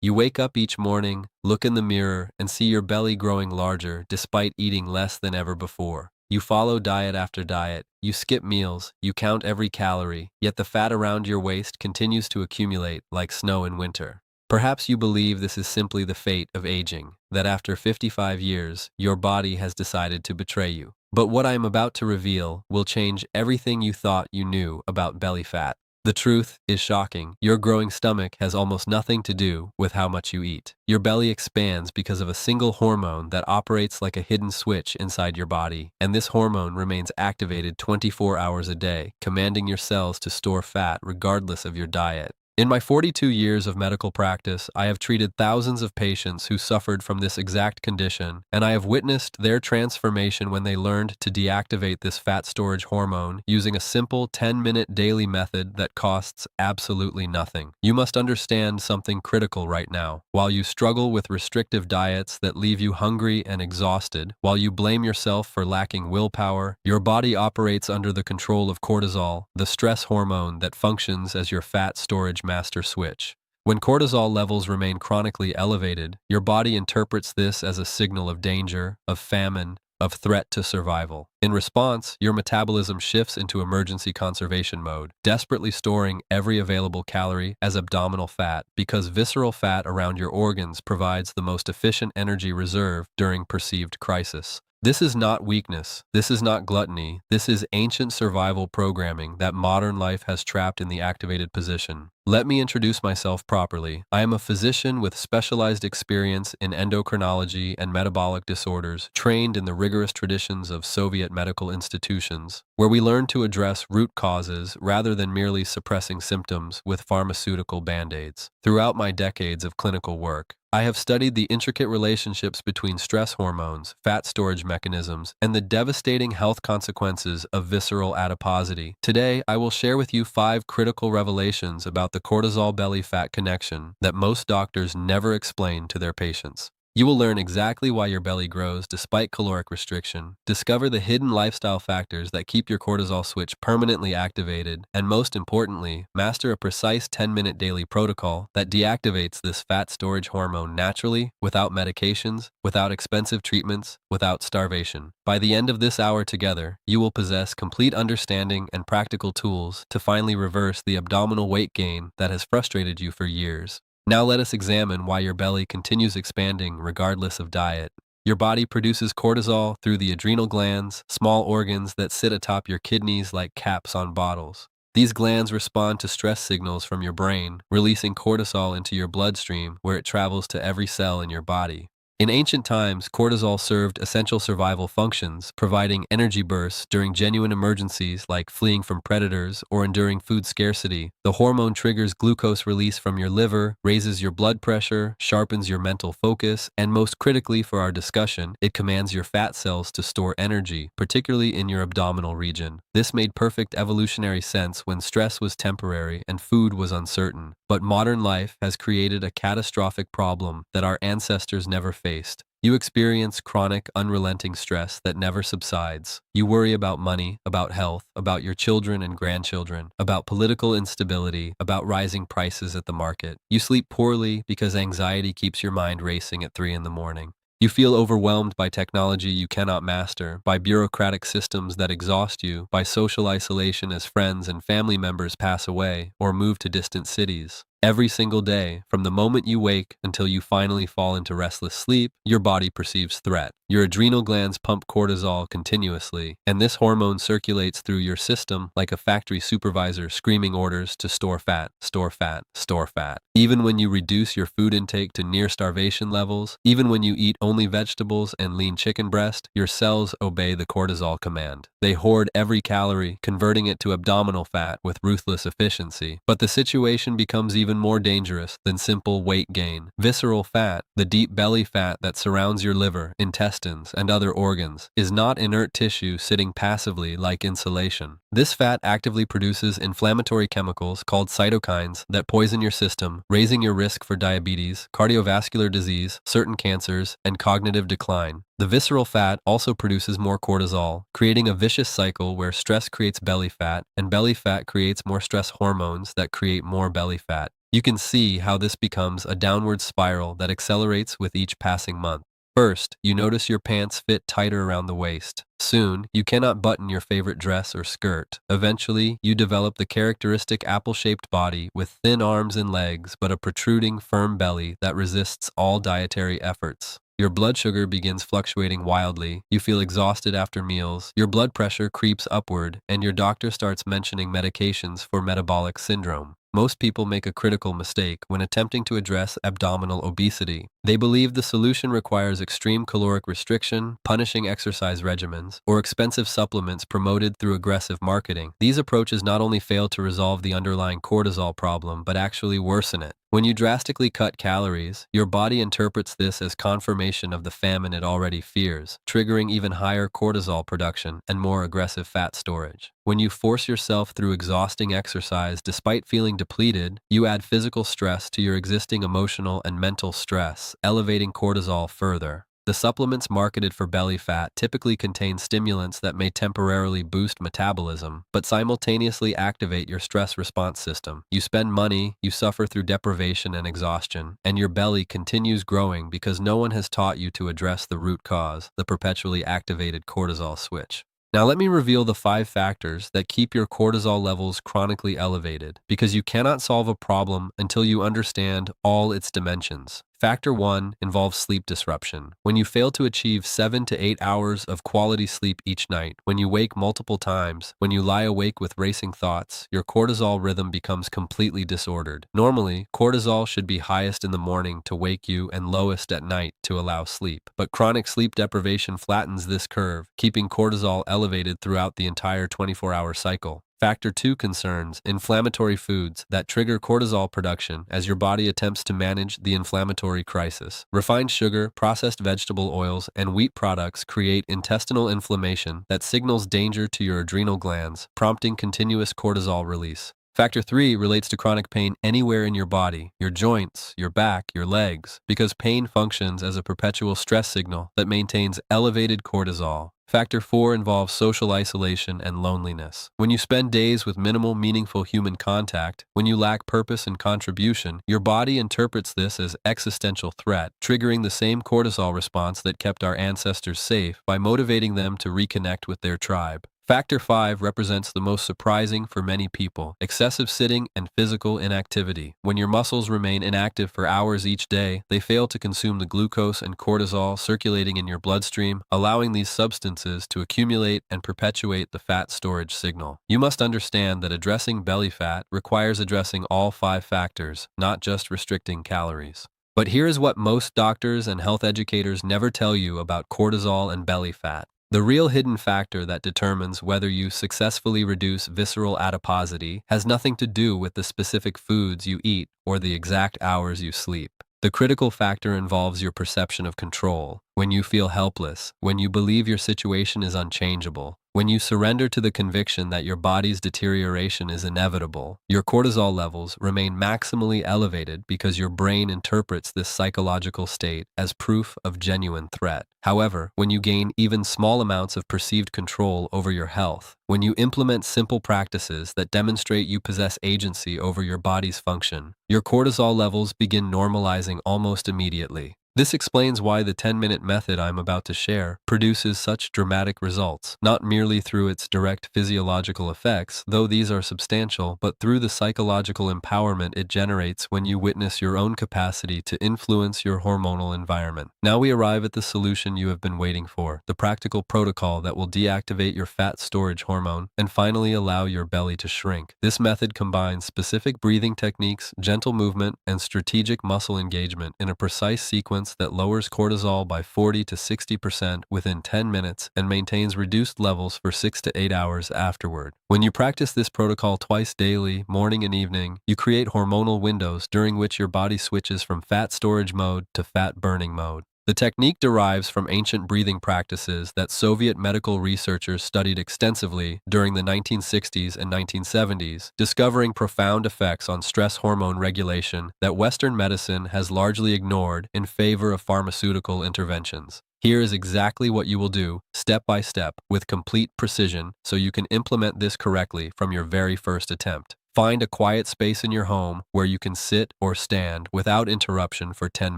You wake up each morning, look in the mirror, and see your belly growing larger despite eating less than ever before. You follow diet after diet, you skip meals, you count every calorie, yet the fat around your waist continues to accumulate like snow in winter. Perhaps you believe this is simply the fate of aging, that after 55 years, your body has decided to betray you. But what I am about to reveal will change everything you thought you knew about belly fat. The truth is shocking. Your growing stomach has almost nothing to do with how much you eat. Your belly expands because of a single hormone that operates like a hidden switch inside your body, and this hormone remains activated 24 hours a day, commanding your cells to store fat regardless of your diet. In my 42 years of medical practice, I have treated thousands of patients who suffered from this exact condition, and I have witnessed their transformation when they learned to deactivate this fat storage hormone using a simple 10-minute daily method that costs absolutely nothing. You must understand something critical right now. While you struggle with restrictive diets that leave you hungry and exhausted, while you blame yourself for lacking willpower, your body operates under the control of cortisol, the stress hormone that functions as your fat storage master switch. When cortisol levels remain chronically elevated, your body interprets this as a signal of danger, of famine, of threat to survival. In response, your metabolism shifts into emergency conservation mode, desperately storing every available calorie as abdominal fat because visceral fat around your organs provides the most efficient energy reserve during perceived crisis. This is not weakness, this is not gluttony, this is ancient survival programming that modern life has trapped in the activated position. Let me introduce myself properly. I am a physician with specialized experience in endocrinology and metabolic disorders, trained in the rigorous traditions of Soviet medical institutions, where we learn to address root causes rather than merely suppressing symptoms with pharmaceutical band-aids. Throughout my decades of clinical work, I have studied the intricate relationships between stress hormones, fat storage mechanisms, and the devastating health consequences of visceral adiposity. Today, I will share with you 5 critical revelations about the cortisol belly fat connection that most doctors never explain to their patients. You will learn exactly why your belly grows despite caloric restriction, discover the hidden lifestyle factors that keep your cortisol switch permanently activated, and most importantly, master a precise 10-minute daily protocol that deactivates this fat storage hormone naturally, without medications, without expensive treatments, without starvation. By the end of this hour together, you will possess complete understanding and practical tools to finally reverse the abdominal weight gain that has frustrated you for years. Now let us examine why your belly continues expanding regardless of diet. Your body produces cortisol through the adrenal glands, small organs that sit atop your kidneys like caps on bottles. These glands respond to stress signals from your brain, releasing cortisol into your bloodstream where it travels to every cell in your body. In ancient times, cortisol served essential survival functions, providing energy bursts during genuine emergencies like fleeing from predators or enduring food scarcity. The hormone triggers glucose release from your liver, raises your blood pressure, sharpens your mental focus, and most critically for our discussion, it commands your fat cells to store energy, particularly in your abdominal region. This made perfect evolutionary sense when stress was temporary and food was uncertain. But modern life has created a catastrophic problem that our ancestors never faced. You experience chronic, unrelenting stress that never subsides. You worry about money, about health, about your children and grandchildren, about political instability, about rising prices at the market. You sleep poorly because anxiety keeps your mind racing at 3 in the morning. You feel overwhelmed by technology you cannot master, by bureaucratic systems that exhaust you, by social isolation as friends and family members pass away or move to distant cities. Every single day, from the moment you wake until you finally fall into restless sleep, your body perceives threat. Your adrenal glands pump cortisol continuously, and this hormone circulates through your system like a factory supervisor screaming orders to store fat, store fat, store fat. Even when you reduce your food intake to near starvation levels, even when you eat only vegetables and lean chicken breast, your cells obey the cortisol command. They hoard every calorie, converting it to abdominal fat with ruthless efficiency. But the situation becomes even more dangerous than simple weight gain. Visceral fat, the deep belly fat that surrounds your liver, intestines, and other organs, is not inert tissue sitting passively like insulation. This fat actively produces inflammatory chemicals called cytokines that poison your system, raising your risk for diabetes, cardiovascular disease, certain cancers, and cognitive decline. The visceral fat also produces more cortisol, creating a vicious cycle where stress creates belly fat, and belly fat creates more stress hormones that create more belly fat. You can see how this becomes a downward spiral that accelerates with each passing month. First, you notice your pants fit tighter around the waist. Soon, you cannot button your favorite dress or skirt. Eventually, you develop the characteristic apple-shaped body with thin arms and legs, but a protruding, firm belly that resists all dietary efforts. Your blood sugar begins fluctuating wildly, you feel exhausted after meals, your blood pressure creeps upward, and your doctor starts mentioning medications for metabolic syndrome. Most people make a critical mistake when attempting to address abdominal obesity. They believe the solution requires extreme caloric restriction, punishing exercise regimens, or expensive supplements promoted through aggressive marketing. These approaches not only fail to resolve the underlying cortisol problem, but actually worsen it. When you drastically cut calories, your body interprets this as confirmation of the famine it already fears, triggering even higher cortisol production and more aggressive fat storage. When you force yourself through exhausting exercise despite feeling depleted, you add physical stress to your existing emotional and mental stress, elevating cortisol further. The supplements marketed for belly fat typically contain stimulants that may temporarily boost metabolism, but simultaneously activate your stress response system. You spend money, you suffer through deprivation and exhaustion, and your belly continues growing because no one has taught you to address the root cause, the perpetually activated cortisol switch. Now let me reveal the 5 factors that keep your cortisol levels chronically elevated, because you cannot solve a problem until you understand all its dimensions. Factor 1 involves sleep disruption. When you fail to achieve 7 to 8 hours of quality sleep each night, when you wake multiple times, when you lie awake with racing thoughts, your cortisol rhythm becomes completely disordered. Normally, cortisol should be highest in the morning to wake you and lowest at night to allow sleep. But chronic sleep deprivation flattens this curve, keeping cortisol elevated throughout the entire 24-hour cycle. Factor 2 concerns inflammatory foods that trigger cortisol production as your body attempts to manage the inflammatory crisis. Refined sugar, processed vegetable oils, and wheat products create intestinal inflammation that signals danger to your adrenal glands, prompting continuous cortisol release. Factor 3 relates to chronic pain anywhere in your body, your joints, your back, your legs, because pain functions as a perpetual stress signal that maintains elevated cortisol. Factor 4 involves social isolation and loneliness. When you spend days with minimal, meaningful human contact, when you lack purpose and contribution, your body interprets this as existential threat, triggering the same cortisol response that kept our ancestors safe by motivating them to reconnect with their tribe. Factor 5 represents the most surprising for many people: excessive sitting and physical inactivity. When your muscles remain inactive for hours each day, they fail to consume the glucose and cortisol circulating in your bloodstream, allowing these substances to accumulate and perpetuate the fat storage signal. You must understand that addressing belly fat requires addressing all 5 factors, not just restricting calories. But here is what most doctors and health educators never tell you about cortisol and belly fat. The real hidden factor that determines whether you successfully reduce visceral adiposity has nothing to do with the specific foods you eat or the exact hours you sleep. The critical factor involves your perception of control. When you feel helpless, when you believe your situation is unchangeable, when you surrender to the conviction that your body's deterioration is inevitable, your cortisol levels remain maximally elevated because your brain interprets this psychological state as proof of genuine threat. However, when you gain even small amounts of perceived control over your health, when you implement simple practices that demonstrate you possess agency over your body's function, your cortisol levels begin normalizing almost immediately. This explains why the 10-minute method I'm about to share produces such dramatic results, not merely through its direct physiological effects, though these are substantial, but through the psychological empowerment it generates when you witness your own capacity to influence your hormonal environment. Now we arrive at the solution you have been waiting for, the practical protocol that will deactivate your fat storage hormone and finally allow your belly to shrink. This method combines specific breathing techniques, gentle movement, and strategic muscle engagement in a precise sequence that lowers cortisol by 40 to 60% within 10 minutes and maintains reduced levels for 6 to 8 hours afterward. When you practice this protocol twice daily, morning and evening, you create hormonal windows during which your body switches from fat storage mode to fat burning mode. The technique derives from ancient breathing practices that Soviet medical researchers studied extensively during the 1960s and 1970s, discovering profound effects on stress hormone regulation that Western medicine has largely ignored in favor of pharmaceutical interventions. Here is exactly what you will do, step by step, with complete precision, so you can implement this correctly from your very first attempt. Find a quiet space in your home where you can sit or stand without interruption for 10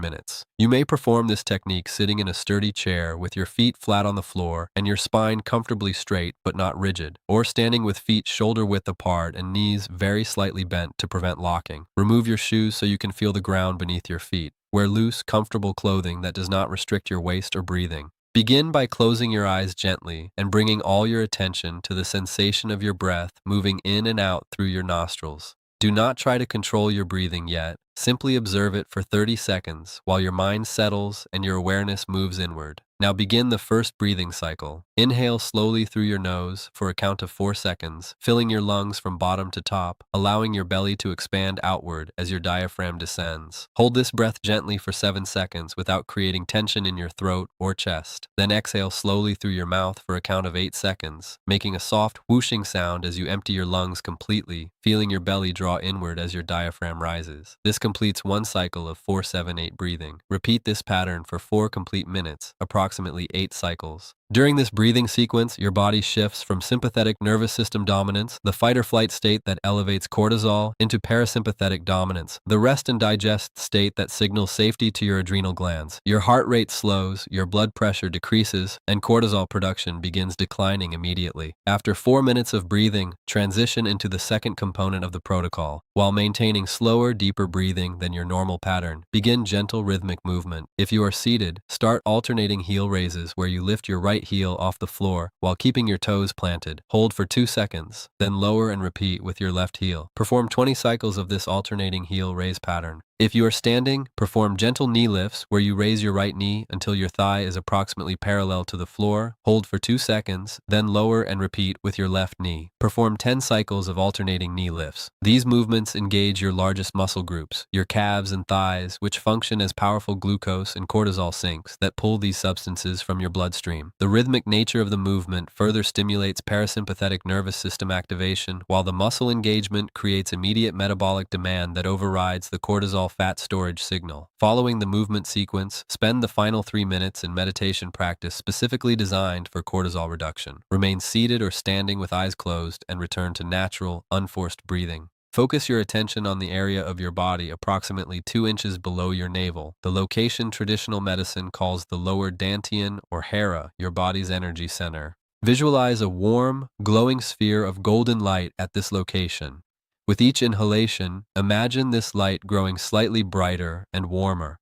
minutes. You may perform this technique sitting in a sturdy chair with your feet flat on the floor and your spine comfortably straight but not rigid, or standing with feet shoulder width apart and knees very slightly bent to prevent locking. Remove your shoes so you can feel the ground beneath your feet. Wear loose, comfortable clothing that does not restrict your waist or breathing. Begin by closing your eyes gently and bringing all your attention to the sensation of your breath moving in and out through your nostrils. Do not try to control your breathing yet. Simply observe it for 30 seconds while your mind settles and your awareness moves inward. Now begin the first breathing cycle. Inhale slowly through your nose for a count of 4 seconds, filling your lungs from bottom to top, allowing your belly to expand outward as your diaphragm descends. Hold this breath gently for 7 seconds without creating tension in your throat or chest. Then exhale slowly through your mouth for a count of 8 seconds, making a soft whooshing sound as you empty your lungs completely, feeling your belly draw inward as your diaphragm rises. This completes one cycle of 4-7-8 breathing. Repeat this pattern for 4 complete minutes, approximately 8 cycles. During this breathing sequence, your body shifts from sympathetic nervous system dominance, the fight or flight state that elevates cortisol, into parasympathetic dominance, the rest and digest state that signals safety to your adrenal glands. Your heart rate slows, your blood pressure decreases, and cortisol production begins declining immediately. After 4 minutes of breathing, transition into the second component of the protocol. While maintaining slower, deeper breathing than your normal pattern, begin gentle rhythmic movement. If you are seated, start alternating heel raises where you lift your right heel off the floor while keeping your toes planted. Hold for 2 seconds, then lower and repeat with your left heel. Perform 20 cycles of this alternating heel raise pattern. If you are standing, perform gentle knee lifts where you raise your right knee until your thigh is approximately parallel to the floor. Hold for 2 seconds, then lower and repeat with your left knee. Perform 10 cycles of alternating knee lifts. These movements engage your largest muscle groups, your calves and thighs, which function as powerful glucose and cortisol sinks that pull these substances from your bloodstream. The rhythmic nature of the movement further stimulates parasympathetic nervous system activation, while the muscle engagement creates immediate metabolic demand that overrides the cortisol fat storage signal. Following the movement sequence, spend the final 3 minutes in meditation practice specifically designed for cortisol reduction. Remain seated or standing with eyes closed and return to natural, unforced breathing. Focus your attention on the area of your body approximately 2 inches below your navel, the location traditional medicine calls the lower dantian or hara, your body's energy center. Visualize a warm, glowing sphere of golden light at this location. With each inhalation, imagine this light growing slightly brighter and warmer.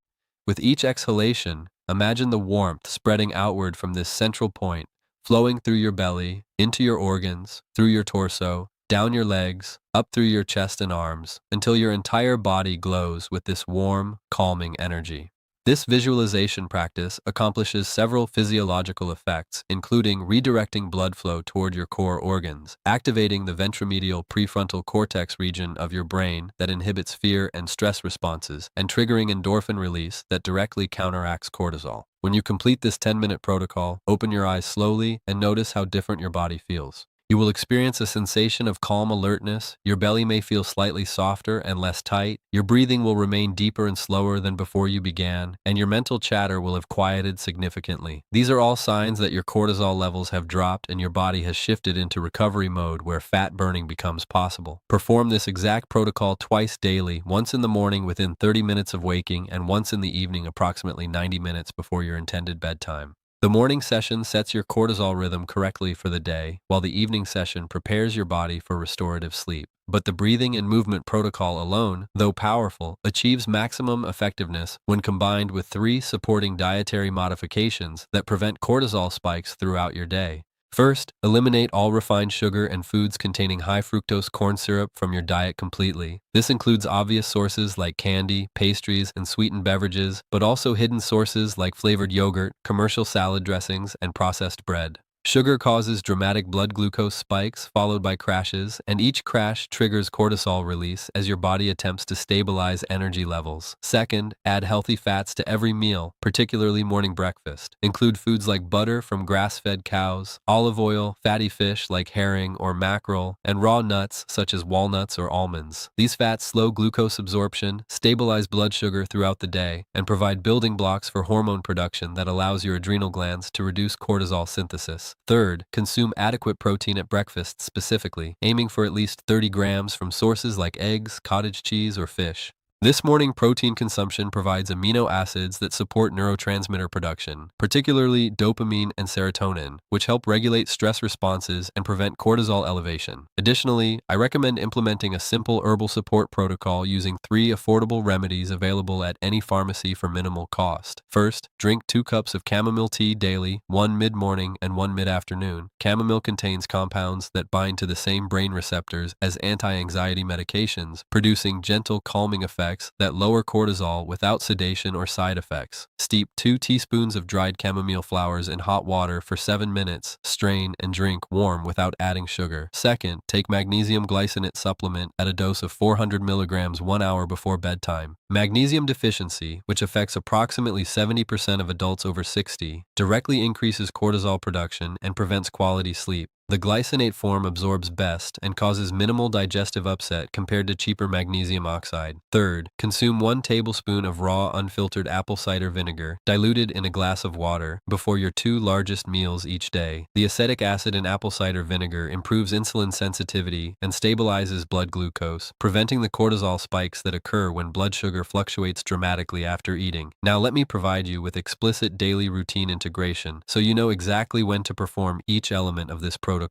With each exhalation, imagine the warmth spreading outward from this central point, flowing through your belly, into your organs, through your torso, down your legs, up through your chest and arms, until your entire body glows with this warm, calming energy. This visualization practice accomplishes several physiological effects, including redirecting blood flow toward your core organs, activating the ventromedial prefrontal cortex region of your brain that inhibits fear and stress responses, and triggering endorphin release that directly counteracts cortisol. When you complete this 10-minute protocol, open your eyes slowly and notice how different your body feels. You will experience a sensation of calm alertness, your belly may feel slightly softer and less tight, your breathing will remain deeper and slower than before you began, and your mental chatter will have quieted significantly. These are all signs that your cortisol levels have dropped and your body has shifted into recovery mode where fat burning becomes possible. Perform this exact protocol twice daily, once in the morning within 30 minutes of waking and once in the evening approximately 90 minutes before your intended bedtime. The morning session sets your cortisol rhythm correctly for the day, while the evening session prepares your body for restorative sleep. But the breathing and movement protocol alone, though powerful, achieves maximum effectiveness when combined with 3 supporting dietary modifications that prevent cortisol spikes throughout your day. First, eliminate all refined sugar and foods containing high fructose corn syrup from your diet completely. This includes obvious sources like candy, pastries, and sweetened beverages, but also hidden sources like flavored yogurt, commercial salad dressings, and processed bread. Sugar causes dramatic blood glucose spikes followed by crashes, and each crash triggers cortisol release as your body attempts to stabilize energy levels. Second, add healthy fats to every meal, particularly morning breakfast. Include foods like butter from grass-fed cows, olive oil, fatty fish like herring or mackerel, and raw nuts such as walnuts or almonds. These fats slow glucose absorption, stabilize blood sugar throughout the day, and provide building blocks for hormone production that allows your adrenal glands to reduce cortisol synthesis. habits. Third, consume adequate protein at breakfast specifically, aiming for at least 30 grams from sources like eggs, cottage cheese, or fish. This morning protein consumption provides amino acids that support neurotransmitter production, particularly dopamine and serotonin, which help regulate stress responses and prevent cortisol elevation. Additionally, I recommend implementing a simple herbal support protocol using 3 affordable remedies available at any pharmacy for minimal cost. First, drink 2 cups of chamomile tea daily, 1 mid-morning and 1 mid-afternoon. Chamomile contains compounds that bind to the same brain receptors as anti-anxiety medications, producing gentle calming effects that lower cortisol without sedation or side effects. Steep 2 teaspoons of dried chamomile flowers in hot water for 7 minutes, strain, and drink warm without adding sugar. Second, take magnesium glycinate supplement at a dose of 400 milligrams 1 hour before bedtime. Magnesium deficiency, which affects approximately 70% of adults over 60, directly increases cortisol production and prevents quality sleep. The glycinate form absorbs best and causes minimal digestive upset compared to cheaper magnesium oxide. Third, consume 1 tablespoon of raw unfiltered apple cider vinegar diluted in a glass of water before your 2 largest meals each day. The acetic acid in apple cider vinegar improves insulin sensitivity and stabilizes blood glucose, preventing the cortisol spikes that occur when blood sugar fluctuates dramatically after eating. Now let me provide you with explicit daily routine integration so you know exactly when to perform each element of this protocol.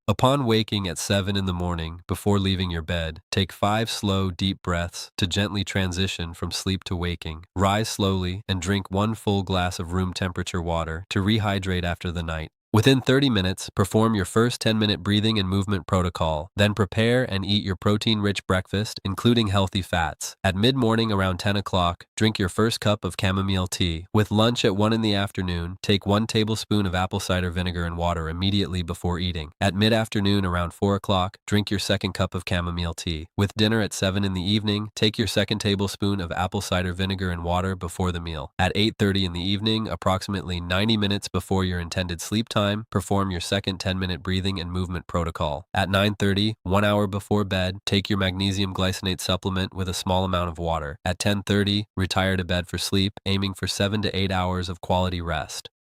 Upon waking at 7 in the morning, before leaving your bed, take 5 slow, deep breaths to gently transition from sleep to waking. Rise slowly and drink 1 full glass of room temperature water to rehydrate after the night. Within 30 minutes, perform your first 10-minute breathing and movement protocol. Then prepare and eat your protein-rich breakfast, including healthy fats. At mid-morning around 10 o'clock, drink your first cup of chamomile tea. With lunch at 1 in the afternoon, take 1 tablespoon of apple cider vinegar and water immediately before eating. At mid-afternoon around 4 o'clock, drink your second cup of chamomile tea. With dinner at 7 in the evening, take your second tablespoon of apple cider vinegar and water before the meal. At 8:30 in the evening, approximately 90 minutes before your intended sleep time, perform your second 10-minute breathing and movement protocol. At 9:30, 1 hour before bed, take your magnesium glycinate supplement with a small amount of water. At 10:30, retire to bed for sleep, aiming for 7 to 8 hours of quality rest.